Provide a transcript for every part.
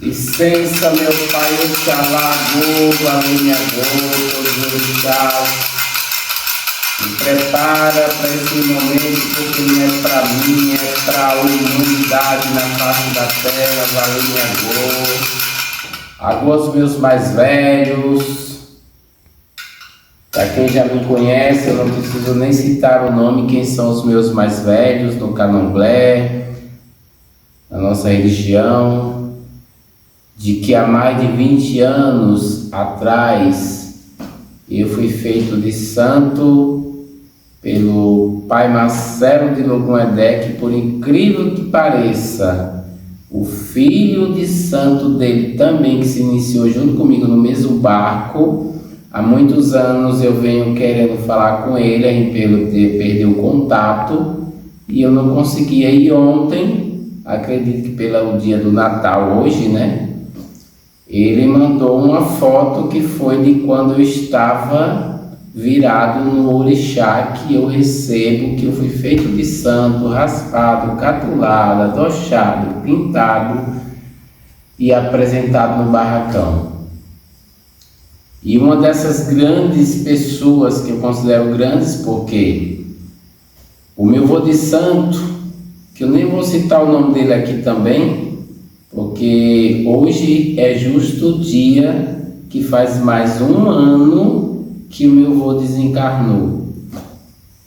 Licença, meu Pai, Oxalá, Galinha, todos tchau. Me prepara para esse momento, porque não é para mim, é para a humanidade na face da terra, Galinha, Agô aos meus mais velhos. Para quem já me conhece, eu não preciso nem citar o nome, quem são os meus mais velhos no Candomblé, na nossa religião. De que há mais de 20 anos atrás eu fui feito de santo pelo Pai Marcelo de Logum-Edé, que por incrível que pareça, o filho de santo dele também, que se iniciou junto comigo no mesmo barco, há muitos anos eu venho querendo falar com ele, a gente perdeu o contato e eu não conseguia. E ontem, acredito que pelo dia do Natal hoje, né? Ele mandou uma foto que foi de quando eu estava virado no orixá que eu recebo, que eu fui feito de santo, raspado, catulado, adochado, pintado e apresentado no barracão. E uma dessas grandes pessoas, que eu considero grandes porque o meu vô de santo, que eu nem vou citar o nome dele aqui também, porque hoje é justo o dia que faz mais um ano que o meu avô desencarnou.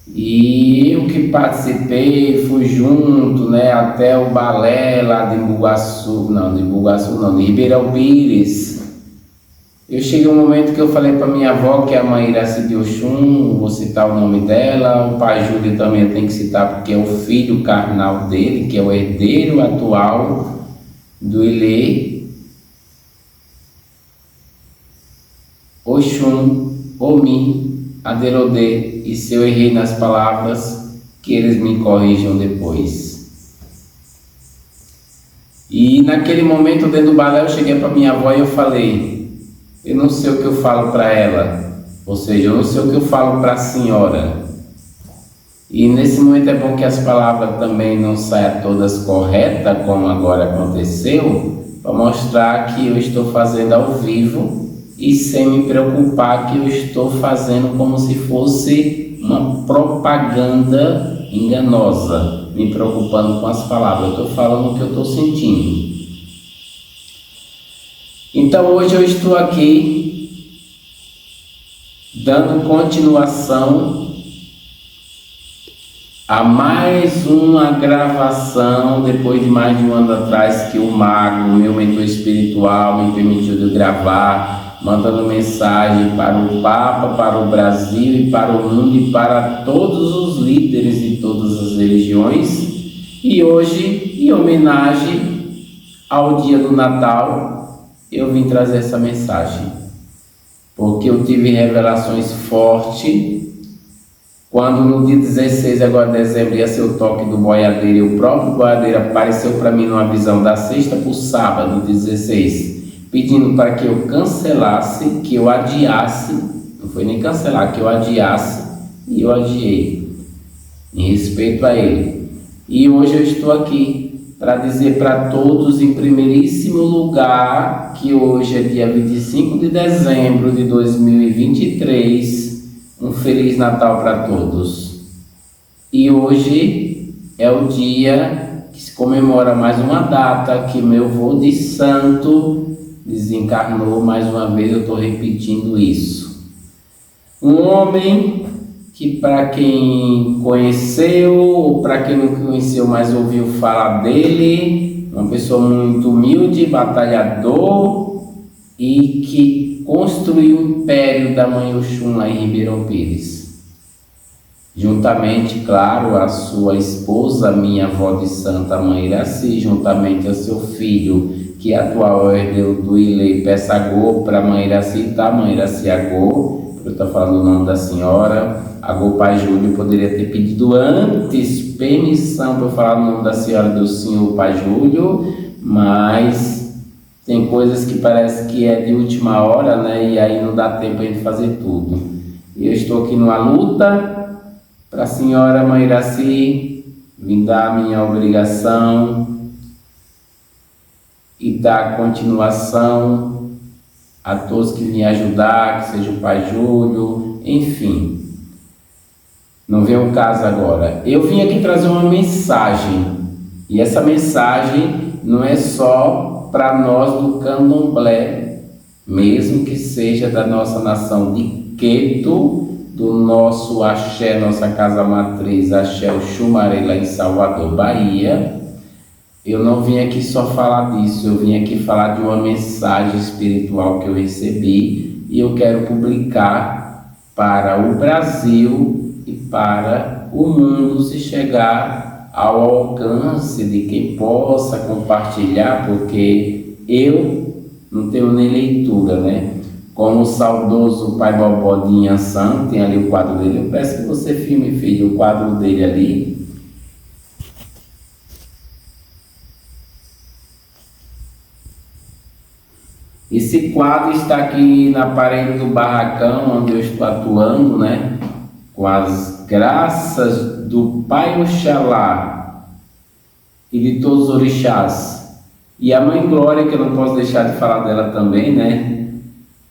E eu que participei, fui junto, né, até o balé lá de Ribeirão Pires. Eu cheguei um momento que eu falei para minha avó, que é a mãe Iraci de Oxum, vou citar o nome dela, o pai Júlio também eu tenho que citar, porque é o filho carnal dele, que é o herdeiro atual do Ilê, Oxum, Omi, Aderodê, e se eu errei nas palavras, que eles me corrijam depois. E naquele momento dentro do balé eu cheguei para minha avó e eu falei, eu não sei o que eu falo para ela, ou seja, eu não sei o que eu falo para a senhora. E nesse momento é bom que as palavras também não saiam todas corretas, como agora aconteceu, para mostrar que eu estou fazendo ao vivo e sem me preocupar que eu estou fazendo como se fosse uma propaganda enganosa, me preocupando com as palavras. Eu estou falando o que eu estou sentindo. Então hoje eu estou aqui dando continuação a mais uma gravação, depois de mais de um ano atrás, que o Mago, meu mentor espiritual, me permitiu de gravar, mandando mensagem para o Papa, para o Brasil e para o mundo e para todos os líderes de todas as religiões. E hoje, em homenagem ao dia do Natal, eu vim trazer essa mensagem, porque eu tive revelações fortes. Quando no dia 16 agora de dezembro ia ser o toque do boiadeiro, e o próprio boiadeiro apareceu para mim numa visão da sexta para o sábado, 16, pedindo para que eu cancelasse, que eu adiasse, não foi nem cancelar, que eu adiasse, e eu adiei, em respeito a ele. E hoje eu estou aqui para dizer para todos, em primeiríssimo lugar, que hoje é dia 25 de dezembro de 2023, um Feliz Natal para todos. E hoje é o dia que se comemora mais uma data que meu vô de santo desencarnou. Mais uma vez eu estou repetindo isso. Um homem que, para quem conheceu ou para quem não conheceu, mas ouviu falar dele, uma pessoa muito humilde, batalhador e que construiu o império da mãe Oxum lá em Ribeirão Pires. Juntamente, claro, a sua esposa, minha avó de santa mãe Iraci, juntamente ao seu filho, que atual é o herdeiro do Ilê, peça Agô para a mãe Iraci, tá? Mãe Iraci Agô, eu estou falando o nome da senhora. Agô Pai Júlio poderia ter pedido antes permissão para eu falar o nome da senhora do senhor Pai Júlio, mas tem coisas que parece que é de última hora, né? E aí não dá tempo de fazer tudo. E eu estou aqui numa luta para a senhora mãe Iraci me dar a minha obrigação e dar continuação a todos que me ajudar, que seja o Pai Júlio, enfim. Não vem o caso agora. Eu vim aqui trazer uma mensagem, e essa mensagem não é só para nós do Candomblé, mesmo que seja da nossa nação de Queto, do nosso axé, nossa casa matriz, Axé Oxumaré, lá em Salvador, Bahia. Eu não vim aqui só falar disso, eu vim aqui falar de uma mensagem espiritual que eu recebi e eu quero publicar para o Brasil e para o mundo, se chegar ao alcance de quem possa compartilhar, porque eu não tenho nem leitura, né? Como o saudoso Pai Bobó de Inhaçã, tem ali o quadro dele, eu peço que você filme, filho, o quadro dele ali. Esse quadro está aqui na parede do barracão onde eu estou atuando, né? Com as graças do Pai Oxalá e de todos os orixás. E a Mãe Glória, que eu não posso deixar de falar dela também, né?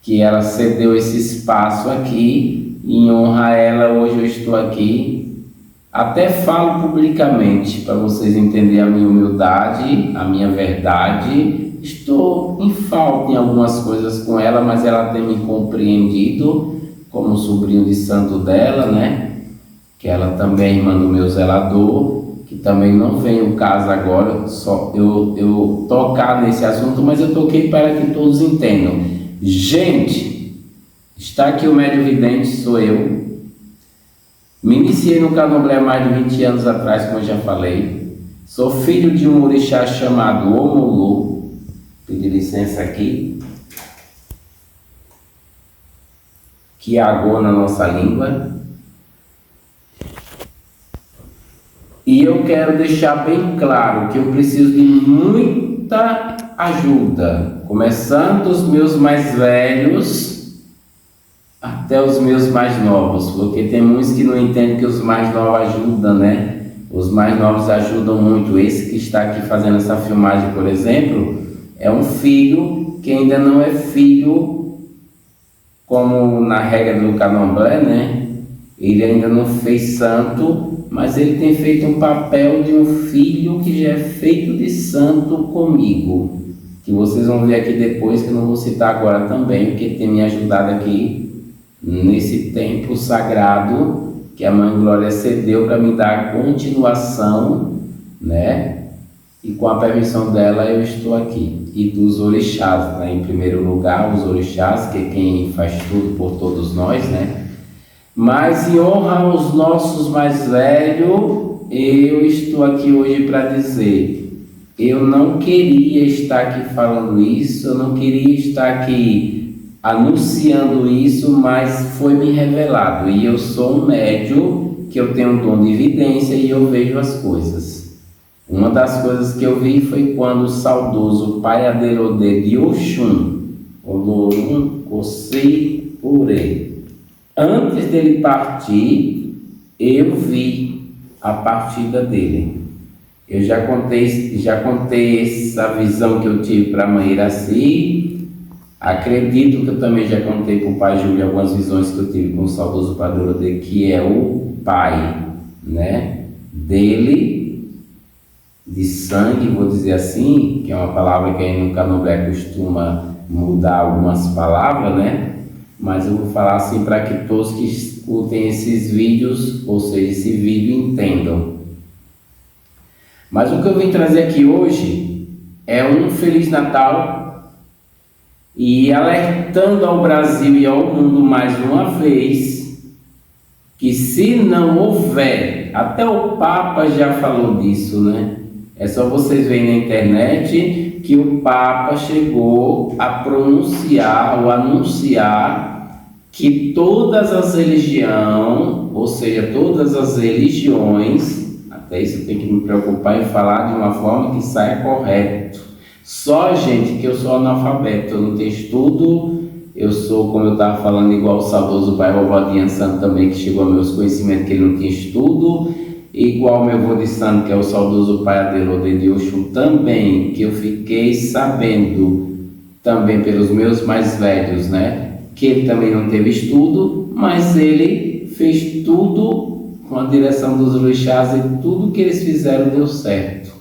Que ela cedeu esse espaço aqui, e em honra a ela hoje eu estou aqui. Até falo publicamente, para vocês entenderem a minha humildade, a minha verdade. Estou em falta em algumas coisas com ela, mas ela tem me compreendido como sobrinho de santo dela, né? Que ela também é irmã do meu zelador, que também não vem o caso agora, só eu tocar nesse assunto, mas eu toquei para que todos entendam. Gente, está aqui o médium vidente, sou eu. Me iniciei no Candomblé há mais de 20 anos atrás, como eu já falei. Sou filho de um orixá chamado Omolu. Pedir licença aqui. Que é agô na nossa língua. E eu quero deixar bem claro que eu preciso de muita ajuda, começando dos meus mais velhos até os meus mais novos, porque tem muitos que não entendem que os mais novos ajudam, né? Os mais novos ajudam muito. Esse que está aqui fazendo essa filmagem, por exemplo, é um filho que ainda não é filho como na regra do Candomblé, né? Ele ainda não fez santo, mas ele tem feito um papel de um filho que já é feito de santo comigo, que vocês vão ver aqui depois, que eu não vou citar agora também, porque tem me ajudado aqui nesse tempo sagrado que a Mãe Glória cedeu para me dar continuação, né? E com a permissão dela eu estou aqui. E dos orixás, né? Em primeiro lugar, os orixás, que é quem faz tudo por todos nós, né? Mas em honra aos nossos mais velhos, eu estou aqui hoje para dizer, eu não queria estar aqui falando isso, eu não queria estar aqui anunciando isso, mas foi me revelado. E eu sou um médium, que eu tenho um dom de evidência e eu vejo as coisas. Uma das coisas que eu vi foi quando o saudoso Pai Aderodê de Oxum, Olorum Kosei Ure, antes dele partir, eu vi a partida dele. Eu já contei essa visão que eu tive para a Mãe Iraci. Acredito que eu também já contei para o Pai Júlio algumas visões que eu tive com o saudoso Padre Orodê, que é o pai, né, dele, de sangue, vou dizer assim, que é uma palavra que aí no Candomblé costuma mudar algumas palavras, né? Mas eu vou falar assim para que todos que escutem esses vídeos, ou seja, esse vídeo, entendam. Mas o que eu vim trazer aqui hoje é um Feliz Natal e alertando ao Brasil e ao mundo mais uma vez que se não houver, até o Papa já falou disso, né? É só vocês verem na internet que o Papa chegou a pronunciar ou anunciar que todas as religiões, ou seja, todas as religiões, até isso eu tenho que me preocupar em falar de uma forma que saia correto. Só, gente, que eu sou analfabeto, eu não tenho estudo, eu sou, como eu estava falando, igual o saudoso Pai Bobó de Inhaçã também, que chegou a meus conhecimentos que ele não tinha estudo. igual meu avô de santo, que é o saudoso pai Adelode de Oxum também, que eu fiquei sabendo também pelos meus mais velhos, né, que ele também não teve estudo, mas ele fez tudo com a direção dos orixás e tudo que eles fizeram deu certo.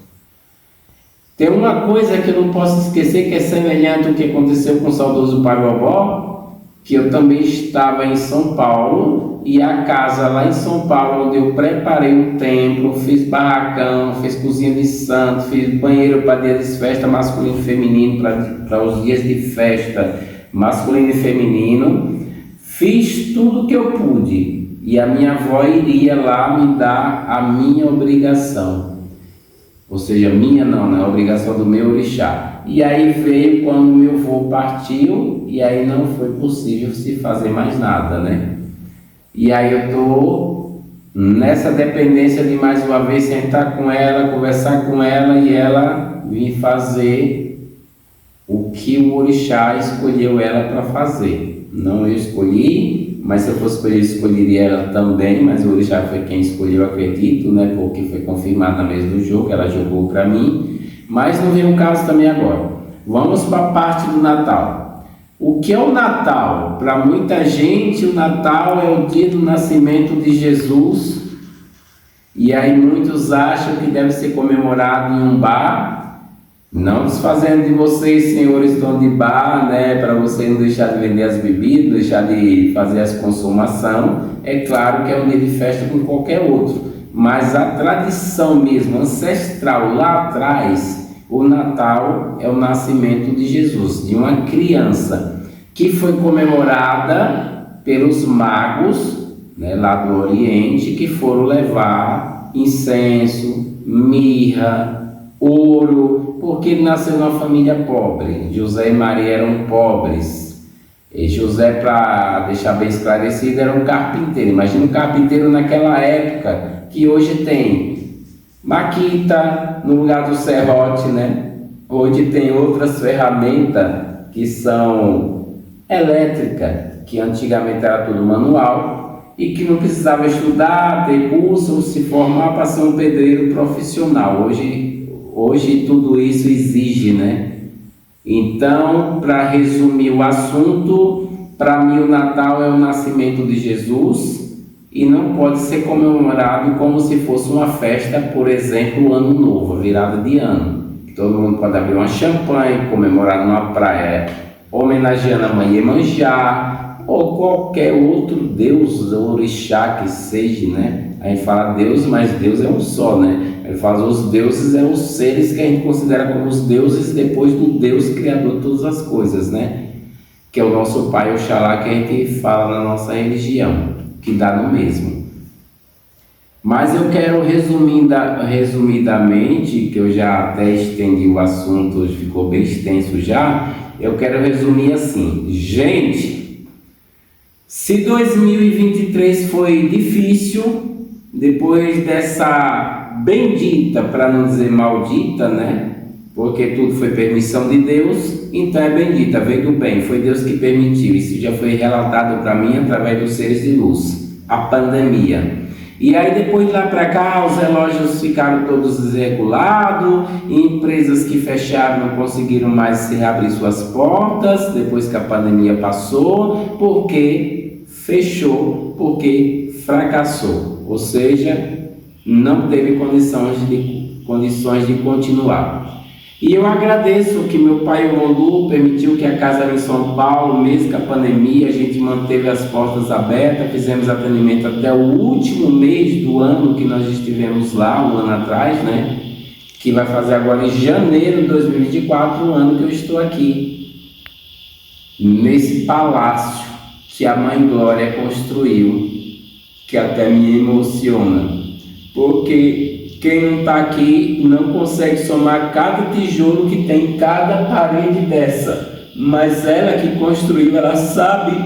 Tem uma coisa que eu não posso esquecer que é semelhante ao que aconteceu com o saudoso pai Bobó, que eu também estava em São Paulo, e a casa lá em São Paulo, onde eu preparei um templo, fiz barracão, fiz cozinha de santo, fiz banheiro para dia de festa masculino e feminino, para os dias de festa masculino e feminino, fiz tudo que eu pude, e a minha avó iria lá me dar a minha obrigação. Ou seja, minha não, né? A obrigação do meu orixá. E aí veio quando meu avô partiu, e aí não foi possível se fazer mais nada, né? E aí eu estou nessa dependência de mais uma vez sentar com ela, conversar com ela e ela vir fazer o que o orixá escolheu ela para fazer. Não eu escolhi, mas se eu fosse escolher, escolheria ela também, mas o orixá foi quem escolheu, eu acredito, né? Porque foi confirmado na mesa do jogo, ela jogou para mim, mas não vem o caso também agora. Vamos para a parte do Natal. O que é o Natal? Para muita gente, o Natal é o dia do nascimento de Jesus, e aí muitos acham que deve ser comemorado em um bar. Não desfazendo de vocês, senhores donos de bar, né, para você não deixar de vender as bebidas, deixar de fazer as consumação. É claro que é um dia de festa como qualquer outro, mas a tradição mesmo, ancestral lá atrás, o Natal é o nascimento de Jesus, de uma criança, que foi comemorada pelos magos, né, lá do Oriente, que foram levar incenso, mirra, ouro, porque ele nasceu numa família pobre. José e Maria eram pobres. E José, para deixar bem esclarecido, era um carpinteiro. Imagina um carpinteiro naquela época, que hoje tem maquita no lugar do serrote, né? Hoje tem outras ferramentas que são elétricas, que antigamente era tudo manual, e que não precisava estudar, ter curso, se formar para ser um pedreiro profissional. Hoje tudo isso exige, né? Então, para resumir o assunto, para mim o Natal é o nascimento de Jesus e não pode ser comemorado como se fosse uma festa, por exemplo, o Ano Novo, a virada de ano. Todo mundo pode abrir uma champanhe, comemorar numa praia, homenageando a Mãe Iemanjá ou qualquer outro deus ou orixá que seja, né? A gente fala Deus, mas Deus é um só, né? Ele fala os deuses são os seres que a gente considera como os deuses depois do Deus criador de todas as coisas, né? Que é o nosso Pai Oxalá, que a gente fala na nossa religião, que dá no mesmo. Mas eu quero resumidamente, que eu já até estendi o assunto, hoje ficou bem extenso já, eu quero resumir assim. Gente, se 2023 foi difícil, depois dessa bendita, para não dizer maldita, né? Porque tudo foi permissão de Deus, então é bendita, veio do bem, foi Deus que permitiu. Isso já foi relatado para mim através dos seres de luz, a pandemia. E aí depois de lá para cá, os relógios ficaram todos desregulados, empresas que fecharam não conseguiram mais reabrir suas portas, depois que a pandemia passou, porque fechou, porque fracassou, ou seja, não teve condições de continuar. E eu agradeço que meu pai, o Molu, permitiu que a casa em São Paulo, mesmo com a pandemia, a gente manteve as portas abertas, fizemos atendimento até o último mês do ano que nós estivemos lá, um ano atrás, né? Que vai fazer agora em janeiro de 2024, o ano que eu estou aqui, nesse palácio que a Mãe Glória construiu, que até me emociona, porque quem não está aqui não consegue somar cada tijolo que tem em cada parede dessa, mas ela que construiu, ela sabe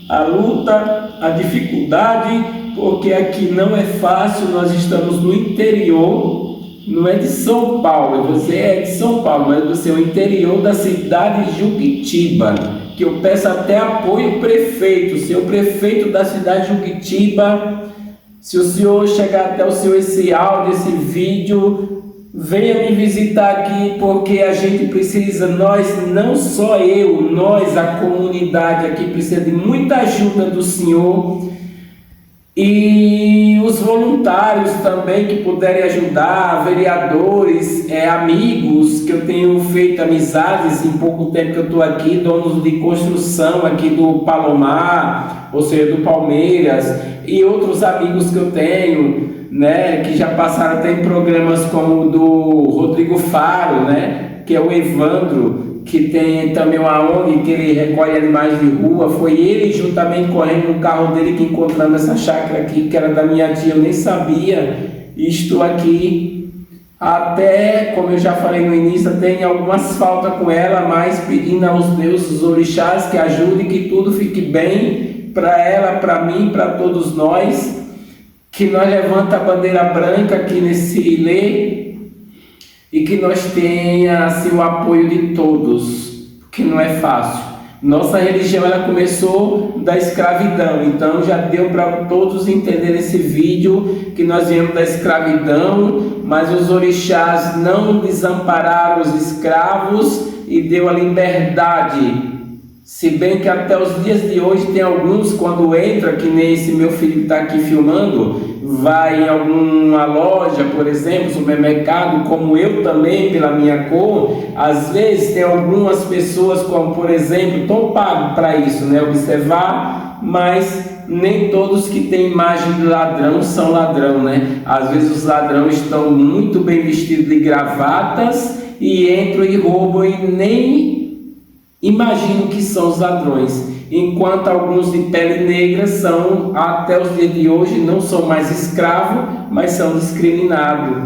a luta, a dificuldade, porque aqui não é fácil. Nós estamos no interior, não é de São Paulo, você é de São Paulo, mas você é o interior da cidade de Juquitiba, que eu peço até apoio ao prefeito, seu prefeito da cidade de Juquitiba, Se o senhor chegar até o senhor esse áudio, esse vídeo, venha me visitar aqui, porque a gente precisa, nós, não só eu, nós, a comunidade aqui, precisa de muita ajuda do senhor. E os voluntários também que puderem ajudar, vereadores, amigos que eu tenho feito amizades em pouco tempo que eu estou aqui, donos de construção aqui do Palomar, ou seja, do Palmeiras, e outros amigos que eu tenho, né, que já passaram até em programas como o do Rodrigo Faro, né, que é o Evandro, que tem também uma ONG que ele recolhe animais de rua. Foi ele juntamente correndo no carro dele que encontramos essa chácara aqui, que era da minha tia, eu nem sabia, e estou aqui até, como eu já falei no início, tem algumas faltas com ela, mas pedindo aos deuses, os orixás, que ajudem, que tudo fique bem para ela, para mim, para todos nós, que nós levanta a bandeira branca aqui nesse ilê, e que nós tenha assim, o apoio de todos, porque não é fácil. Nossa religião ela começou da escravidão, então já deu para todos entenderem esse vídeo que nós viemos da escravidão, mas os orixás não desampararam os escravos e deu a liberdade. Se bem que até os dias de hoje tem alguns, quando entra, que nem esse meu filho está aqui filmando, vai em alguma loja, por exemplo, supermercado, como eu também, pela minha cor, às vezes tem algumas pessoas, como por exemplo, estão pagos para isso, né? Observar, mas nem todos que têm imagem de ladrão são ladrão, né? Às vezes os ladrões estão muito bem vestidos de gravatas e entram e roubam e nem imagino que são os ladrões, enquanto alguns de pele negra são, até os dias de hoje, não são mais escravos, mas são discriminados,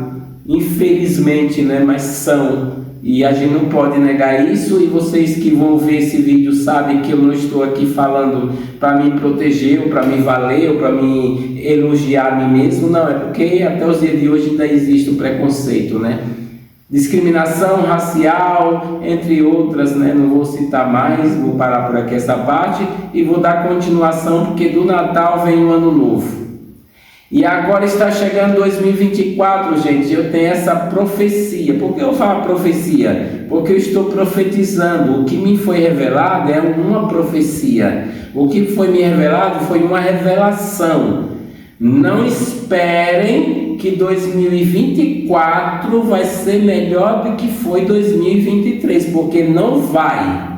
infelizmente, né? Mas são, e a gente não pode negar isso. E vocês que vão ver esse vídeo sabem que eu não estou aqui falando para me proteger, ou para me valer, ou para me elogiar a mim mesmo, não, é porque até os dias de hoje ainda existe o preconceito, né? Discriminação racial, entre outras, né? Não vou citar mais, vou parar por aqui essa parte e vou dar continuação, porque do Natal vem o Ano Novo. E agora está chegando 2024, gente. Eu tenho essa profecia. Por que eu falo profecia? Porque eu estou profetizando. O que me foi revelado é uma profecia. O que foi me revelado foi uma revelação. Não esperem que 2024 vai ser melhor do que foi 2023, porque não vai.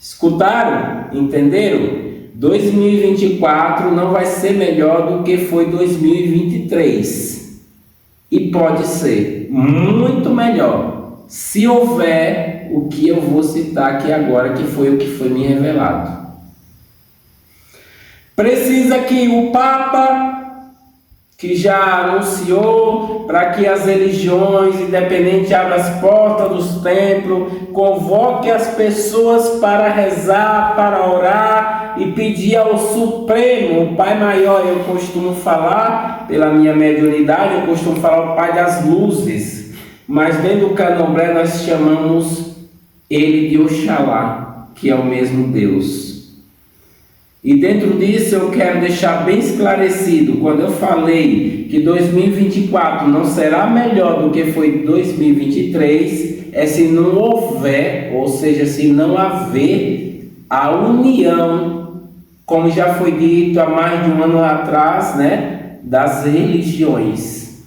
Escutaram? Entenderam? 2024 não vai ser melhor do que foi 2023. E pode ser muito melhor, se houver o que eu vou citar aqui agora, que foi o que foi me revelado. Precisa que o Papa, que já anunciou para que as religiões independentes abram as portas dos templos, convoque as pessoas para rezar, para orar e pedir ao Supremo, o Pai Maior. Eu costumo falar, pela minha mediunidade, eu costumo falar o Pai das Luzes, mas dentro do Candomblé nós chamamos ele de Oxalá, que é o mesmo Deus. E dentro disso eu quero deixar bem esclarecido, quando eu falei que 2024 não será melhor do que foi 2023, é se não houver, ou seja, se não haver a união, como já foi dito há mais de um ano atrás, né, das religiões.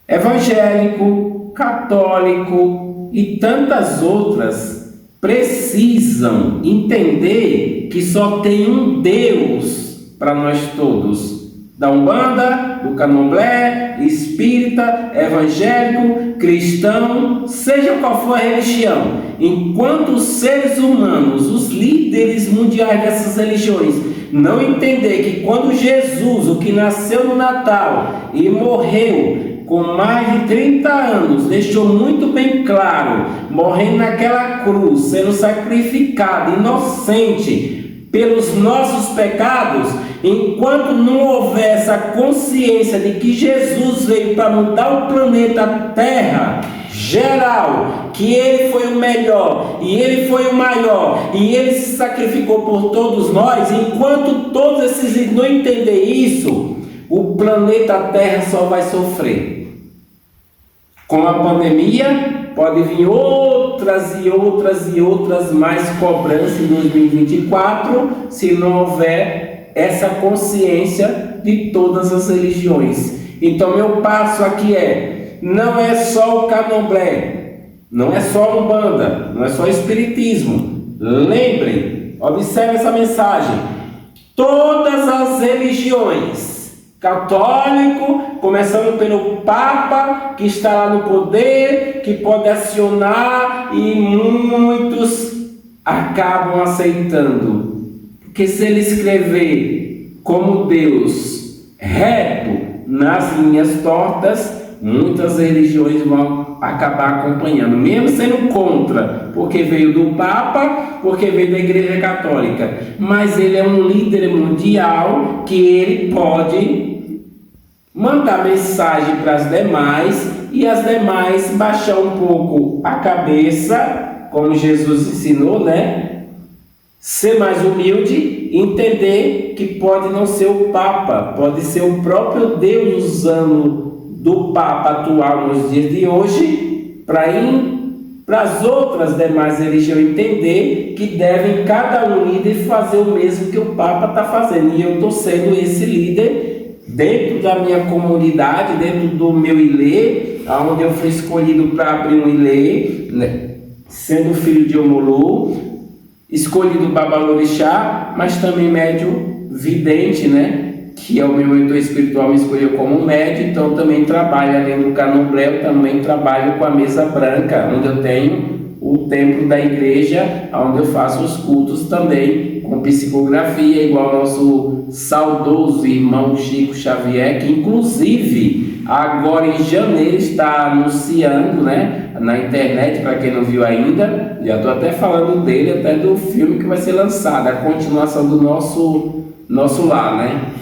Evangélico, católico e tantas outras precisam entender que só tem um Deus para nós todos, da Umbanda, do Candomblé, espírita, evangélico, cristão, seja qual for a religião. Enquanto os seres humanos, os líderes mundiais dessas religiões, não entender que quando Jesus, o que nasceu no Natal e morreu com mais de 30 anos, deixou muito bem claro, morrendo naquela cruz, sendo sacrificado, inocente, pelos nossos pecados, enquanto não houver essa consciência de que Jesus veio para mudar o planeta Terra, geral, que ele foi o melhor, e ele foi o maior, e ele se sacrificou por todos nós, enquanto todos esses não entender isso, o planeta Terra só vai sofrer. Com a pandemia, pode vir outras e outras e outras mais cobranças em 2024, se não houver essa consciência de todas as religiões. Então, meu passo aqui não é só o candomblé, não é só a Umbanda, não é só o espiritismo. Lembrem, observe essa mensagem. Todas as religiões, católico, começando pelo Papa, que está lá no poder, que pode acionar, e muitos acabam aceitando. Porque se ele escrever como Deus reto nas linhas tortas, muitas religiões vão acabar acompanhando, mesmo sendo contra, porque veio do Papa, porque veio da Igreja Católica. Mas ele é um líder mundial que ele pode mandar mensagem para as demais e as demais baixar um pouco a cabeça, como Jesus ensinou, ser mais humilde, entender que pode não ser o Papa, pode ser o próprio Deus usando do Papa atual nos dias de hoje para as outras demais religiões entender que devem cada um líder fazer o mesmo que o Papa está fazendo. E eu estou sendo esse líder dentro da minha comunidade, dentro do meu ilê, onde eu fui escolhido para abrir um ilê, sendo filho de Omolu, escolhido Babalorixá, mas também médium vidente, que é o meu mentor espiritual, me escolheu como médium. Então eu também trabalho, além do candomblé, eu também trabalho com a mesa branca, onde eu tenho o templo da igreja, onde eu faço os cultos também, com psicografia, igual ao nosso saudoso irmão Chico Xavier, que inclusive agora em janeiro está anunciando, na internet, para quem não viu ainda, já estou até falando dele, até do filme que vai ser lançado, a continuação do nosso lar,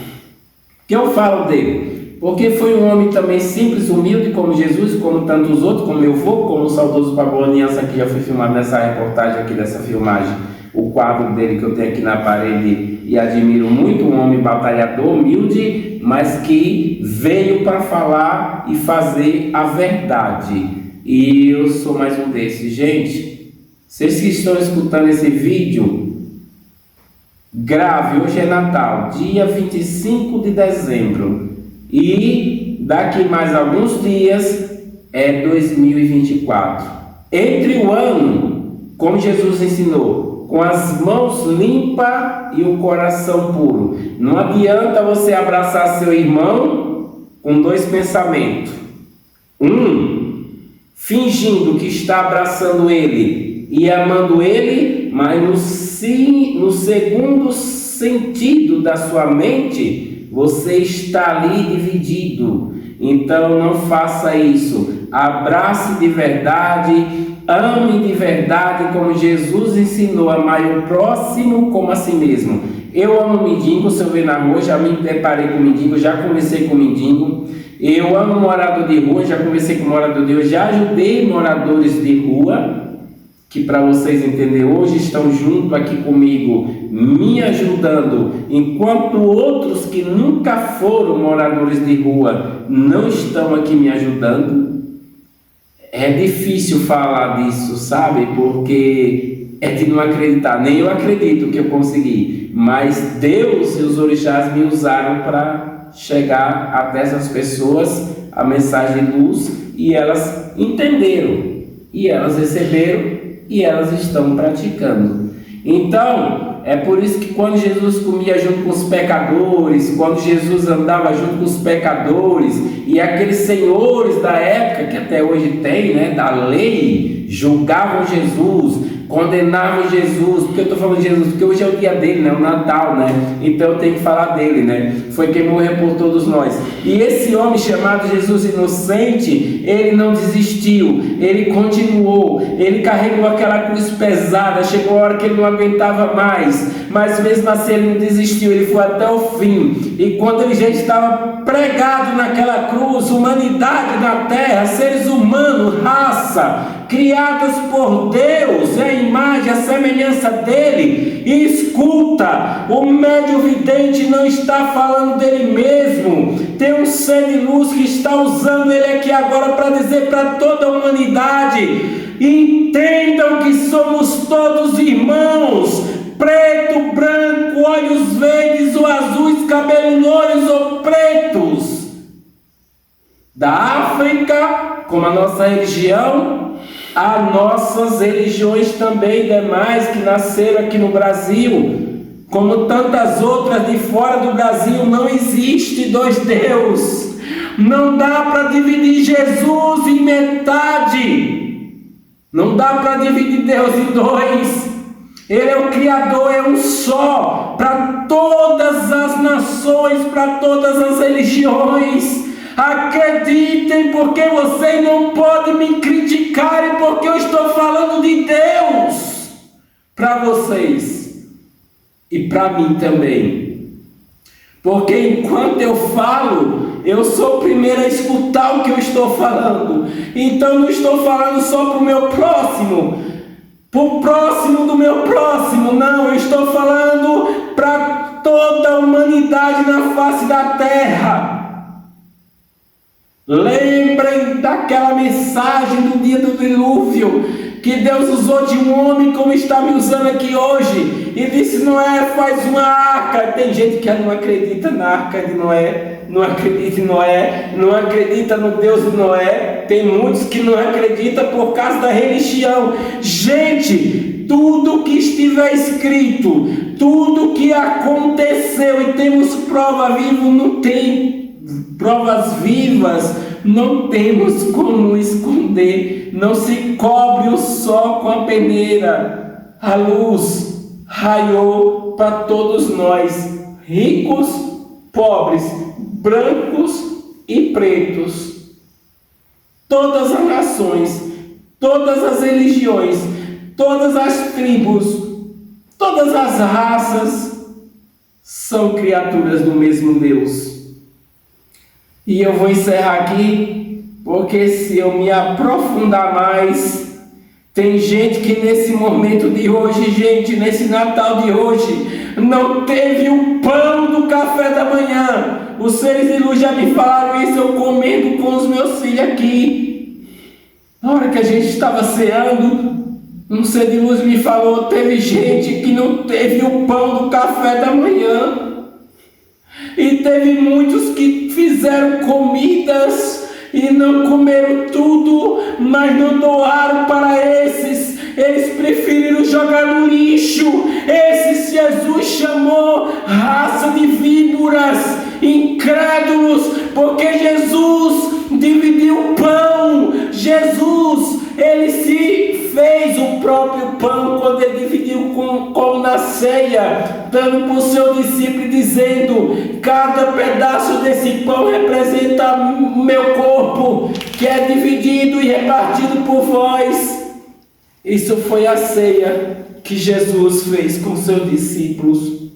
que eu falo dele, porque foi um homem também simples, humilde como Jesus, como tantos outros, como eu vou, como o saudoso Pablo Aliança, que já foi filmado nessa reportagem aqui, dessa filmagem, o quadro dele que eu tenho aqui na parede e admiro muito, um homem batalhador, humilde, mas que veio para falar e fazer a verdade. E eu sou mais um desses. Gente, vocês que estão escutando esse vídeo, grave, hoje é Natal, dia 25 de dezembro, e daqui mais alguns dias é 2024. Entre o ano, como Jesus ensinou, com as mãos limpas e o coração puro. Não adianta você abraçar seu irmão com dois pensamentos. Fingindo que está abraçando ele e amando ele, mas no segundo sentido da sua mente, você está ali dividido. Então não faça isso. Abrace de verdade, ame de verdade, como Jesus ensinou, amar o próximo como a si mesmo. Eu amo mendigo, se eu ver na rua, já me deparei com mendigo, já conversei com mendigo. Eu amo morador de rua, já conversei com morador de rua, já ajudei moradores de rua, que para vocês entenderem, hoje estão junto aqui comigo, me ajudando, enquanto outros que nunca foram moradores de rua não estão aqui me ajudando. É difícil falar disso, sabe? Porque é de não acreditar. Nem eu acredito que eu consegui, mas Deus e os orixás me usaram para chegar até essas pessoas a mensagem de luz, e elas entenderam, e elas receberam, e elas estão praticando. Então, é por isso que quando Jesus comia junto com os pecadores, quando Jesus andava junto com os pecadores, e aqueles senhores da época, que até hoje tem, da lei, julgavam Jesus, condenavam Jesus. Porque eu estou falando de Jesus? Porque hoje é o dia dele, né? O Natal, né? Então eu tenho que falar dele, né? Foi quem morreu por todos nós. E esse homem chamado Jesus inocente, ele não desistiu, ele continuou, ele carregou aquela cruz pesada. Chegou a hora que ele não aguentava mais, mas mesmo assim ele não desistiu, ele foi até o fim. E quando ele já estava pregado naquela cruz, humanidade na terra, seres humanos, raça, criadas por Deus, a imagem, a semelhança dele, e escuta, o médium vidente não está falando dele mesmo, tem um ser de luz que está usando ele aqui agora para dizer para toda a humanidade: entendam que somos todos irmãos, preto, branco, olhos verdes ou azuis, cabelos loiros ou pretos, da África, como a nossa religião, a nossas religiões também demais que nasceram aqui no Brasil, como tantas outras de fora do Brasil. Não existe dois deuses, não dá para dividir Jesus em metade, não dá para dividir Deus em dois. Ele é o Criador, é um só, para todas as nações, para todas as religiões. Acreditem, porque vocês não podem me criticarem, porque eu estou falando de Deus para vocês e para mim também. Porque enquanto eu falo, eu sou o primeiro a escutar o que eu estou falando. Então não estou falando só para o meu próximo, para o próximo do meu próximo, não, eu estou falando para toda a humanidade na face da terra. Lembrem daquela mensagem do dia do dilúvio, que Deus usou de um homem como está me usando aqui hoje, e disse: Noé, faz uma arca. Tem gente que não acredita na arca de Noé, não acredita em Noé, não acredita no Deus de Noé. Tem muitos que não acreditam por causa da religião. Gente, tudo que estiver escrito, tudo que aconteceu, e temos prova viva, não tem provas vivas, não temos como esconder. Não se cobre o sol com a peneira. A luz raiou para todos nós, ricos, pobres, brancos e pretos, todas as nações, todas as religiões, todas as tribos, todas as raças são criaturas do mesmo Deus. E eu vou encerrar aqui, porque se eu me aprofundar mais, tem gente que nesse momento de hoje, gente, nesse Natal de hoje, não teve o pão do café da manhã. Os seres de luz já me falaram isso, eu comendo com os meus filhos aqui. Na hora que a gente estava ceando, um ser de luz me falou: teve gente que não teve o pão do café da manhã. E teve muitos que fizeram comidas e não comeram tudo, mas não doaram para esses. Eles preferiram jogar no lixo. Esses Jesus chamou raça de víboras, incrédulos, porque Jesus dividiu o pão. Jesus, ele se fez o próprio pão quando ele dividiu com na ceia, dando para o seu discípulo, dizendo: cada pedaço desse pão representa o meu corpo, que é dividido e repartido por vós. Isso foi a ceia que Jesus fez com seus discípulos.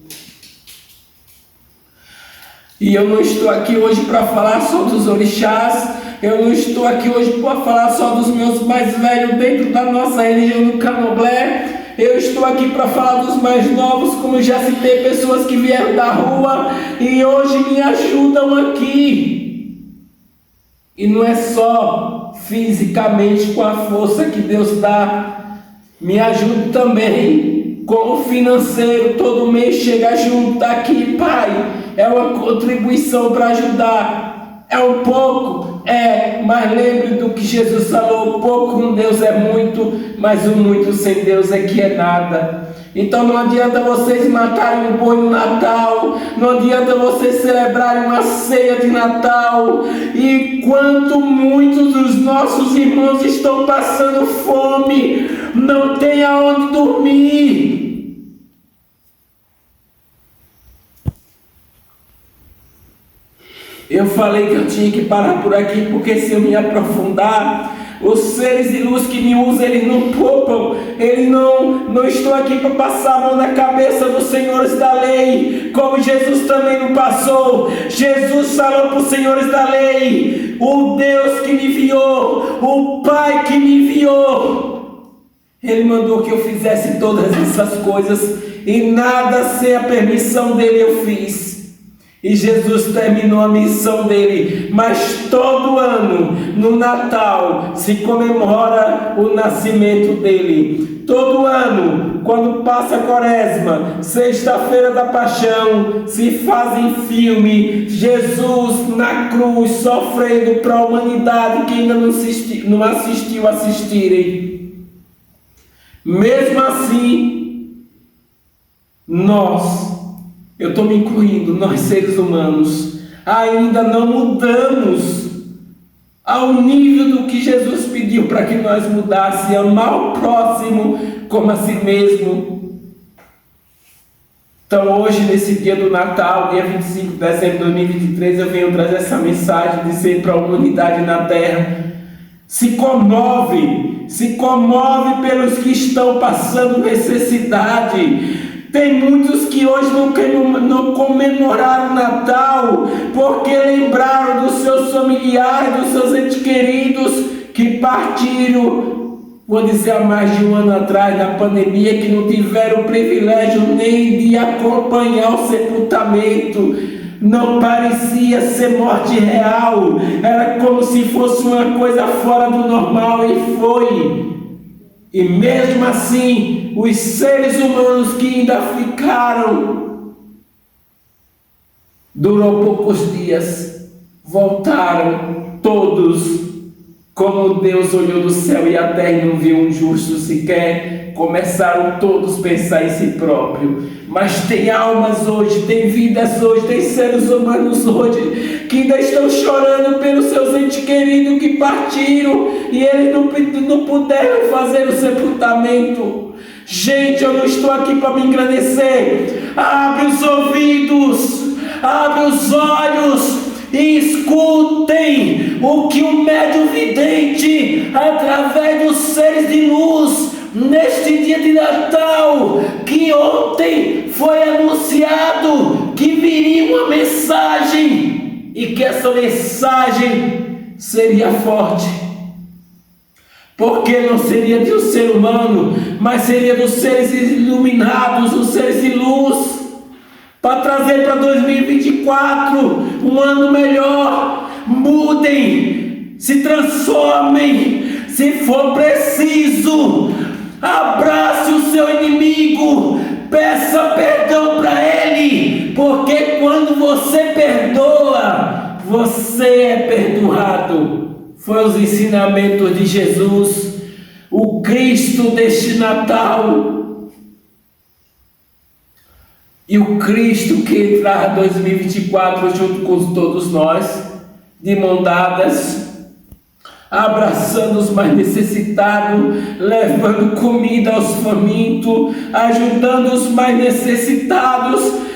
E eu não estou aqui hoje para falar só dos orixás, eu não estou aqui hoje para falar só dos meus mais velhos dentro da nossa religião do Candomblé. Eu estou aqui para falar dos mais novos, como eu já citei, pessoas que vieram da rua e hoje me ajudam aqui. E não é só fisicamente com a força que Deus dá, me ajuda também com o financeiro. Todo mês chega junto aqui, Pai, é uma contribuição para ajudar. É um pouco, Mas lembre do que Jesus falou: o pouco com Deus é muito, mas o muito sem Deus é que é nada. Então não adianta vocês matarem um boi no Natal, não adianta vocês celebrarem uma ceia de Natal, e quanto muitos dos nossos irmãos estão passando fome, não tem aonde dormir. Eu falei que eu tinha que parar por aqui, porque se eu me aprofundar, os seres de luz que me usam, eles não poupam, eles não estão aqui para passar a mão na cabeça dos senhores da lei, como Jesus também não passou. Jesus falou para os senhores da lei: o Deus que me enviou, o Pai que me enviou, Ele mandou que eu fizesse todas essas coisas, e nada sem a permissão dele eu fiz. E Jesus terminou a missão dele, mas todo ano, no Natal, se comemora o nascimento dele. Todo ano, quando passa a Quaresma, Sexta-feira da Paixão, se fazem filme, Jesus na cruz, sofrendo para a humanidade que ainda não assistiu assistirem. Mesmo assim, eu estou me incluindo, nós seres humanos, ainda não mudamos ao nível do que Jesus pediu para que nós mudássemos: amar o próximo como a si mesmo. Então hoje, nesse dia do Natal, dia 25 de dezembro de 2023, eu venho trazer essa mensagem de dizer para a humanidade na Terra: se comove pelos que estão passando necessidade. Tem muitos que hoje não comemoraram o Natal, porque lembraram dos seus familiares, dos seus entes queridos que partiram, vou dizer, há mais de um ano atrás, na pandemia, que não tiveram o privilégio nem de acompanhar o sepultamento. Não parecia ser morte real, era como se fosse uma coisa fora do normal, e foi. E mesmo assim, os seres humanos que ainda ficaram, durou poucos dias, voltaram todos, como Deus olhou do céu e a terra e não viu um justo sequer. Começaram todos a pensar em si próprio. Mas tem almas hoje, tem vidas hoje, tem seres humanos hoje que ainda estão chorando pelos seus entes queridos que partiram e eles não puderam fazer o sepultamento. Gente, eu não estou aqui para me engrandecer. Abre os ouvidos, abre os olhos e escutem o que o médium vidente, através dos seres de luz, neste dia de Natal, que ontem foi anunciado que viria uma mensagem, e que essa mensagem seria forte, porque não seria de um ser humano, mas seria dos seres iluminados, dos seres de luz, para trazer para 2024 um ano melhor. Mudem, se transformem, se for preciso, abrace o seu inimigo, peça perdão para ele, porque quando você perdoa, você é perdoado. Foi os ensinamentos de Jesus, o Cristo deste Natal. E o Cristo que entrará 2024 junto com todos nós, de mão dadas, abraçando os mais necessitados, levando comida aos famintos, ajudando os mais necessitados.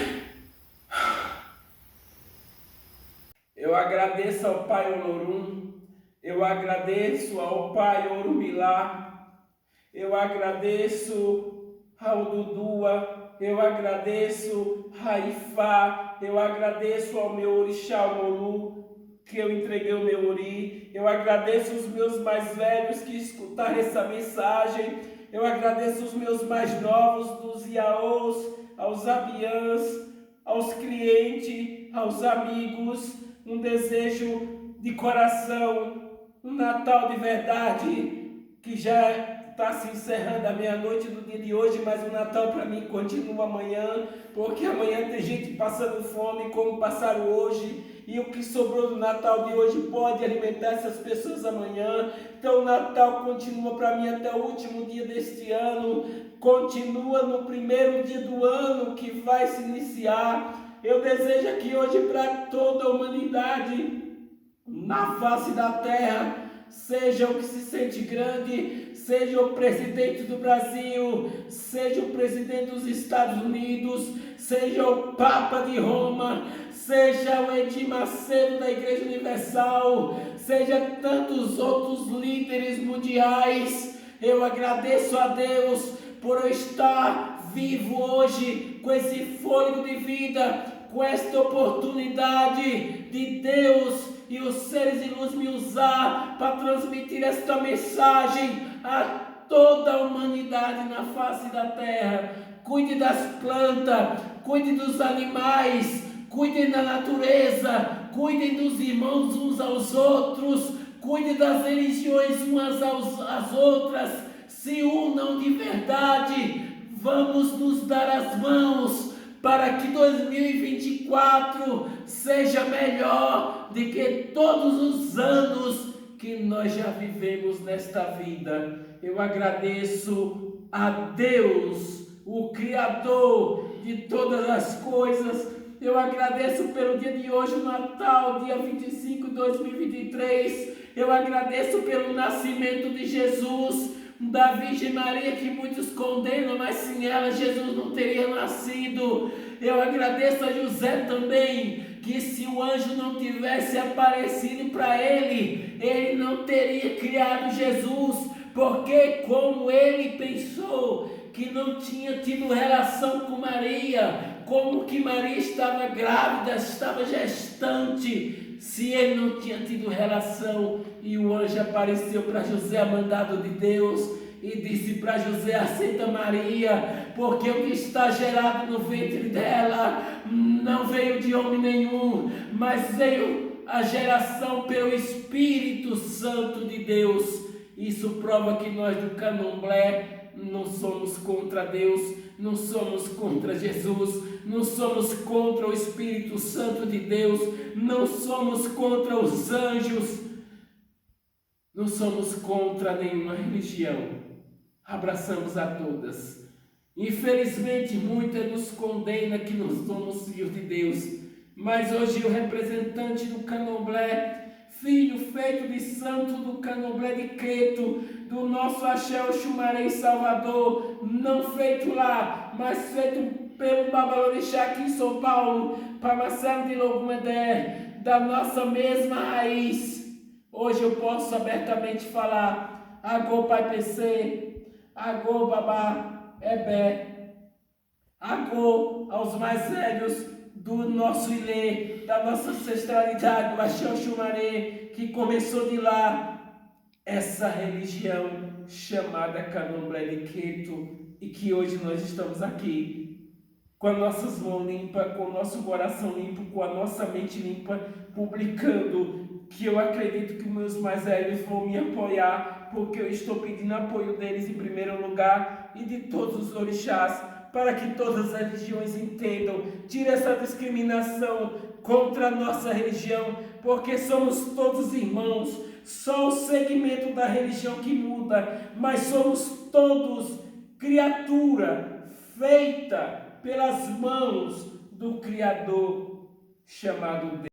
Eu agradeço ao Pai Olorum, eu agradeço ao Pai Orumilá, eu agradeço ao Dudua, eu agradeço a Ifá, eu agradeço ao meu orixá Molu, que eu entreguei o meu ori, eu agradeço os meus mais velhos que escutaram essa mensagem, eu agradeço os meus mais novos, dos Iaôs, aos Abiãs, aos clientes, aos amigos, um desejo de coração, um Natal de verdade, que já está se encerrando a meia-noite do dia de hoje, mas o Natal para mim continua amanhã, porque amanhã tem gente passando fome como passaram hoje, e o que sobrou do Natal de hoje pode alimentar essas pessoas amanhã. Então o Natal continua para mim até o último dia deste ano, continua no primeiro dia do ano que vai se iniciar. Eu desejo aqui hoje para toda a humanidade na face da terra, seja o que se sente grande, seja o presidente do Brasil, seja o presidente dos Estados Unidos, seja o Papa de Roma, seja o Edir Macedo da Igreja Universal, seja tantos outros líderes mundiais. Eu agradeço a Deus por eu estar vivo hoje, com esse fôlego de vida, com esta oportunidade de Deus e os seres de luz me usar para transmitir esta mensagem a toda a humanidade na face da terra. Cuide das plantas, cuide dos animais, cuidem da natureza, cuidem dos irmãos uns aos outros, cuide das religiões umas às outras, se unam de verdade, vamos nos dar as mãos para que 2024 seja melhor do que todos os anos que nós já vivemos nesta vida. Eu agradeço a Deus, o Criador de todas as coisas. Eu agradeço pelo dia de hoje, o Natal, dia 25 de 2023. Eu agradeço pelo nascimento de Jesus, da Virgem Maria, que muitos condenam, mas sem ela Jesus não teria nascido. Eu agradeço a José também, que se o anjo não tivesse aparecido para ele, ele não teria criado Jesus, porque como ele pensou que não tinha tido relação com Maria, como que Maria estava grávida, estava gestante, se ele não tinha tido relação, e o anjo apareceu para José, mandado de Deus, e disse para José: aceita Maria, porque o que está gerado no ventre dela não veio de homem nenhum, mas veio a geração pelo Espírito Santo de Deus. Isso prova que nós do Candomblé não somos contra Deus, não somos contra Jesus, não somos contra o Espírito Santo de Deus, não somos contra os anjos, não somos contra nenhuma religião. Abraçamos a todas. Infelizmente, muitas nos condenam que não somos filhos de Deus, mas hoje o representante do Candomblé, filho feito de santo do Candomblé de Queto, do nosso Axé Oxumaré em Salvador, não feito lá, mas feito pelo Babalorixá aqui em São Paulo, para Marcelo de Logumedé, da nossa mesma raiz. Hoje eu posso abertamente falar: Agô Pai PC, Agô Babá Ebé, Agô aos mais velhos do nosso Ilê, da nossa ancestralidade, o Axé Oxumaré, que começou de lá, essa religião chamada Candomblé de Queto, e que hoje nós estamos aqui com as nossas mãos limpas, com o nosso coração limpo, com a nossa mente limpa, publicando que eu acredito que meus mais velhos vão me apoiar, porque eu estou pedindo apoio deles em primeiro lugar e de todos os orixás, para que todas as religiões entendam, tire essa discriminação contra a nossa religião, porque somos todos irmãos, só o segmento da religião que muda, mas somos todos criatura feita pelas mãos do Criador chamado Deus.